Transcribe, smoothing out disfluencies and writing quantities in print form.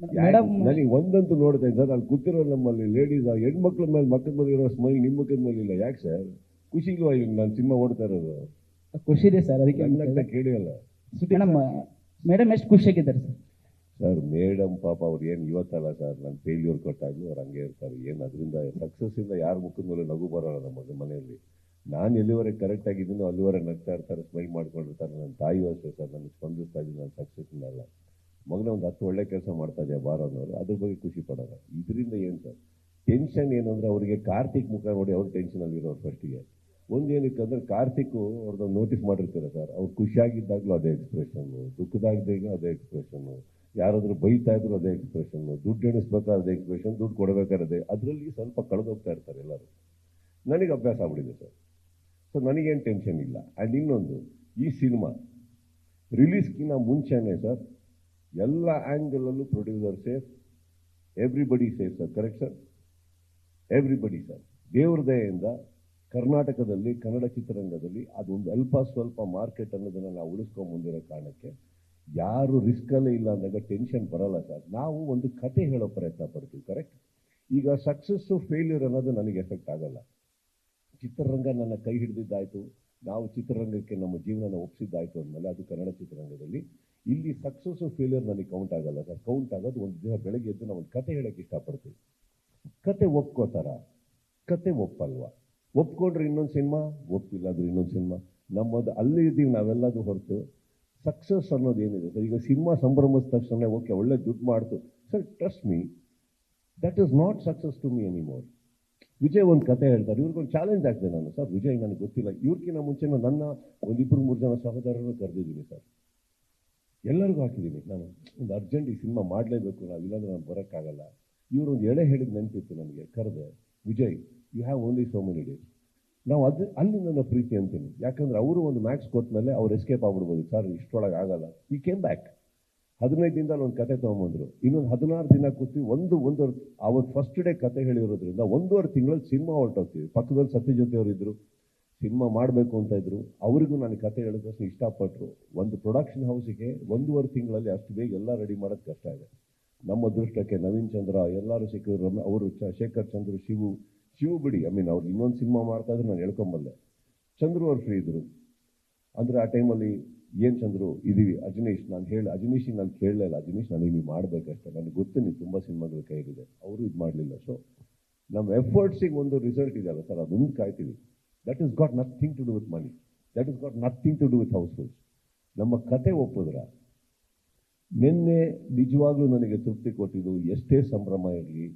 ನನಗೆ ಒಂದಂತೂ ನೋಡ್ತಾ ಇದ್ದ ಅಲ್ಲಿ ಕೂತಿರೋ ನಮ್ಮಲ್ಲಿ ಲೇಡೀಸ್ ಹೆಣ್ಮಕ್ಳ ಮೇಲೆ ಮಕ್ಕಳ ಮೇಲೆ ಇರೋ ಸ್ಮೈಲ್ ನಿಮ್ಮ ಮಕ್ಕಳ ಮೇಲೆ ಇಲ್ಲ. ಯಾಕೆ ಸರ್? ಖುಷಿ ಇಲ್ವಾ? ಈಗ ನಾನು ಸಿನಿಮಾ ಓಡ್ತಾ ಇರೋದು ಖುಷಿ ಇದೆ ಸರ್, ಅದಕ್ಕೆ ಕೇಳಿ ಅಲ್ಲ ಮೇಡಮ್ ಎಷ್ಟು ಖುಷಿಯಾಗಿದ್ದಾರೆ ಸರ್? ಸರ್ ಮೇಡಮ್ ಪಾಪ ಅವ್ರು ಏನು ಇವತ್ತಲ್ಲ ಸರ್, ನಾನು ಫೇಲ್ಯೂರ್ ಕೊಟ್ಟಾಗ್ಲೂ ಅವ್ರು ಹಂಗೆ ಇರ್ತಾರೆ. ಏನು ಅದರಿಂದ ಸಕ್ಸಸ್ಸಿಂದ ಯಾರ ಮುಖದ ಮೇಲೆ ನಗು ಬರೋಲ್ಲ ನಮ್ಮ ಮನೆಯಲ್ಲಿ. ನಾನು ಎಲ್ಲಿವರೆಗೆ ಕರೆಕ್ಟ್ ಆಗಿದ್ದೀನೋ ಅಲ್ಲಿವರೆಗೆ ನಗ್ತಾ ಇರ್ತಾರೆ, ಸ್ಮೈಲ್ ಮಾಡ್ಕೊಂಡಿರ್ತಾರೆ. ನನ್ನ ತಾಯಿಯೂ ಅಷ್ಟೇ ಸರ್, ನನಗೆ ಸ್ಪಂದಿಸ್ತಾ ಇದ್ದೀನಿ ನಾನು ಸಕ್ಸಸ್ಸಿಂದ ಅಲ್ಲ. ಮಗನ ಒಂದು 10 ಒಳ್ಳೆ ಕೆಲಸ ಮಾಡ್ತಾ ಇದೆಯಾ ಬಾರ ಅನ್ನೋರು ಅದ್ರ ಬಗ್ಗೆ ಖುಷಿ ಪಡೋಲ್ಲ. ಇದರಿಂದ ಏನು ಸರ್ ಟೆನ್ಷನ್ ಏನು ಅಂದರೆ ಅವರಿಗೆ ಕಾರ್ತಿಕ್ ಮುಖ ನೋಡಿ ಅವ್ರು ಟೆನ್ಷನಲ್ಲಿರೋರು ಫಸ್ಟಿಗೆ. ಒಂದೇನಕ್ಕೆ ಅಂದರೆ ಕಾರ್ತಿಕ್ ಅವ್ರದ್ದು ನೋಟಿಸ್ ಮಾಡಿರ್ತಾರೆ ಸರ್, ಅವ್ರು ಖುಷಿಯಾಗಿದ್ದಾಗಲೂ ಅದೇ ಎಕ್ಸ್ಪ್ರೆಷನ್ನು, ದುಃಖದಾಗಿದ್ದಾಗ ಅದೇ ಎಕ್ಸ್ಪ್ರೆಷನ್ನು, ಯಾರಾದರೂ ಬೈತಾ ಇದ್ರು ಅದೇ ಎಕ್ಸ್ಪ್ರೆಷನ್ನು, ದುಡ್ಡು ಎಣಿಸ್ಬೇಕಾದ್ರೆ ಅದೇ ಎಕ್ಸ್ಪ್ರೆಷನ್, ದುಡ್ಡು ಕೊಡಬೇಕಾದ್ರೆ ಅದರಲ್ಲಿ ಸ್ವಲ್ಪ ಕಳೆದೋಗ್ತಾ ಇರ್ತಾರೆ ಎಲ್ಲರೂ. ನನಗೆ ಅಭ್ಯಾಸ ಆಗ್ಬಿಟ್ಟಿದೆ ಸರ್. ಸೊ ನನಗೇನು ಟೆನ್ಷನ್ ಇಲ್ಲ. ಆ್ಯಂಡ್ ಇನ್ನೊಂದು, ಈ ಸಿನಿಮಾ ರಿಲೀಸ್ಗಿಂತ ಮುಂಚೆನೇ ಸರ್ ಎಲ್ಲ ಆ್ಯಂಗಲಲ್ಲೂ producer safe, everybody safe sir. Correct sir? Everybody sir. ದೇವ್ರ ದಯೆಯಿಂದ ಕರ್ನಾಟಕದಲ್ಲಿ ಕನ್ನಡ ಚಿತ್ರರಂಗದಲ್ಲಿ ಅದೊಂದು ಅಲ್ಪ ಸ್ವಲ್ಪ ಮಾರ್ಕೆಟ್ ಅನ್ನೋದನ್ನು ನಾವು ಉಳಿಸ್ಕೊಂಡು ಮುಂದಿರೋ ಕಾರಣಕ್ಕೆ ಯಾರು ರಿಸ್ಕಲ್ಲೇ ಇಲ್ಲ ಅಂದಾಗ ಟೆನ್ಷನ್ ಬರಲ್ಲ ಸರ್. ನಾವು ಒಂದು ಕತೆ ಹೇಳೋ ಪ್ರಯತ್ನ ಪಡ್ತೀವಿ. ಕರೆಕ್ಟ್? ಈಗ ಸಕ್ಸಸ್ಸು ಫೇಲ್ಯೂರ್ ಅನ್ನೋದು ನನಗೆ ಎಫೆಕ್ಟ್ ಆಗಲ್ಲ. ಚಿತ್ರರಂಗ ನನ್ನ ಕೈ ಹಿಡಿದಿದ್ದಾಯಿತು, ನಾವು ಚಿತ್ರರಂಗಕ್ಕೆ ನಮ್ಮ ಜೀವನನ ಒಪ್ಪಿಸಿದ್ದಾಯಿತು ಅಂದಮೇಲೆ ಅದು ಕನ್ನಡ ಚಿತ್ರರಂಗದಲ್ಲಿ ಇಲ್ಲಿ ಸಕ್ಸಸ್ಸು ಫೇಲ್ಯೂರ್ ನನಗೆ ಕೌಂಟ್ ಆಗಲ್ಲ ಸರ್. ಕೌಂಟ್ ಆಗೋದು ಒಂದು ದಿನ ಬೆಳಗ್ಗೆ ಎದ್ದು ನಾವು ಒಂದು ಕತೆ ಹೇಳೋಕ್ಕೆ ಇಷ್ಟಪಡ್ತೀವಿ. ಕತೆ ಒಪ್ಕೋತಾರ? ಕತೆ ಒಪ್ಪಲ್ವಾ? ಒಪ್ಕೊಂಡ್ರೆ ಇನ್ನೊಂದು ಸಿನಿಮಾ, ಒಪ್ಪಿಲ್ಲ ಅಂದ್ರೆ ಇನ್ನೊಂದು ಸಿನಿಮಾ. ನಮ್ಮದು ಅಲ್ಲಿ ಇದ್ದೀವಿ ನಾವೆಲ್ಲದು ಹೊರತು ಸಕ್ಸಸ್ ಅನ್ನೋದು ಏನಿದೆ ಸರ್. ಈಗ ಸಿನಿಮಾ ಸಂಭ್ರಮಿಸಿದ ತಕ್ಷಣ ಓಕೆ ಒಳ್ಳೆ ದುಡ್ಡು ಮಾಡ್ತು sir, trust me that is not success to me anymore. Vijay ಒಂದು ಕತೆ ಹೇಳ್ತಾರೆ, ಇವ್ರಿಗೊಂದು ಚಾಲೆಂಜ್ ಆಗ್ತದೆ ನಾನು ಸರ್. ವಿಜಯ್ ನನಗೆ ಗೊತ್ತಿಲ್ಲ, ಇವ್ರಿಗಿಂತ ಮುಂಚೆ ನನ್ನ ಒಂದು 2-3 ಜನ ಸಹೋದರರು ಕರೆದಿದ್ದೀನಿ ಸರ್, ಎಲ್ಲರಿಗೂ ಹಾಕಿದ್ದೀನಿ. ನಾನು ಒಂದು ಅರ್ಜೆಂಟ್ ಈ ಸಿನಿಮಾ ಮಾಡಲೇಬೇಕು, ನಾವು ಇಲ್ಲಾಂದ್ರೆ ನಾನು ಬರೋಕ್ಕಾಗಲ್ಲ. ಇವರೊಂದು ಎಳೆ ಹೇಳಿದ ನೆನಪಿತ್ತು ನನಗೆ, ಕರೆದೆ, Vijay you have only so many days. ನಾವು ಅಲ್ಲಿ ನನ್ನ ಪ್ರೀತಿ ಅಂತೀನಿ. ಯಾಕಂದ್ರೆ ಅವರು ಒಂದು ಮ್ಯಾಕ್ಸ್ ಕೊಟ್ಟಮೇಲೆ ಅವ್ರು ಎಸ್ಕೇಪ್ ಆಗ್ಬಿಡ್ಬೋದು ಸರ್, ಇಷ್ಟೊಳಗೆ ಆಗಲ್ಲ. ಈ ಕೇಮ್ ಬ್ಯಾಕ್ 15 ದಿನದಲ್ಲಿ ಒಂದು ಕತೆ ತೊಗೊಂಬಂದರು. ಇನ್ನೊಂದು 16 ದಿನ ಕೂತಿ ಒಂದೂವರೆ ಅವತ್ತು ಫಸ್ಟ್ ಡೇ ಕತೆ ಹೇಳಿರೋದ್ರಿಂದ 1.5 ತಿಂಗಳಲ್ಲಿ ಸಿನಿಮಾ ಹೊರಟೋಗ್ತೀವಿ. ಪಕ್ಕದಲ್ಲಿ ಸತ್ಯಜ್ಯೋತಿ ಅವರು ಇದ್ದರು, ಸಿನಿಮಾ ಮಾಡಬೇಕು ಅಂತ ಇದ್ರು. ಅವರಿಗೂ ನಾನು ಕತೆ ಹೇಳಿದಷ್ಟು ಇಷ್ಟಪಟ್ಟರು. ಒಂದು ಪ್ರೊಡಕ್ಷನ್ ಹೌಸಿಗೆ 1.5 ತಿಂಗಳಲ್ಲಿ ಅಷ್ಟು ಬೇಗ ಎಲ್ಲ ರೆಡಿ ಮಾಡೋದು ಕಷ್ಟ ಇದೆ. ನಮ್ಮ ಅದೃಷ್ಟಕ್ಕೆ ನವೀನ್ ಚಂದ್ರ ಎಲ್ಲರೂ ಸಿಕ್ಕಿದ್ರು. ಅವರು ಶೇಖರ್ ಚಂದ್ರು, ಶಿವು ಬಿಡಿ, ಅವ್ರು ಇನ್ನೊಂದು ಸಿನಿಮಾ ಮಾಡ್ತಾ ಇದ್ರು, ನಾನು ಹೇಳ್ಕೊಂಬಲ್ಲೆ. ಚಂದ್ರು ಅವ್ರು ಫ್ರೀ ಇದ್ರು ಅಂದರೆ ಆ ಟೈಮಲ್ಲಿ ಏನು ಚಂದ್ರು ಇದೀವಿ. ಅಜನೀಶ್ ಅಜನೀಶಿಗೆ ನಾನು ಕೇಳಲೇ ಇಲ್ಲ, ಅಜನೀಶ್ ನನಗೆ ನೀವು ಮಾಡಬೇಕಷ್ಟೇ, ನನಗೆ ಗೊತ್ತು ನೀವು ತುಂಬ ಸಿನಿಮಾಗಳ ಕೈಲಿದೆ. ಅವರು ಇದು ಮಾಡಲಿಲ್ಲ. ಸೊ ನಮ್ಮ ಎಫರ್ಟ್ಸಿಗೆ ಒಂದು ರಿಸಲ್ಟ್ ಇದೆಯಲ್ಲ ಸರ್, ಅದೊಂದು ಕಾಯ್ತೀವಿ. That is got nothing to do with money, that is got nothing to do with housefuls. ನಮ್ಮ ಕತೆ ಒಪ್ಪಿದ್ರ ನಿನ್ನೆ ನಿಜವಾಗ್ಲೂ ನನಗೆ ತೃಪ್ತಿ ಕೊಟ್ಟಿದ್ದು. ಎಷ್ಟೇ ಸಂಭ್ರಮ ಇರಲಿ,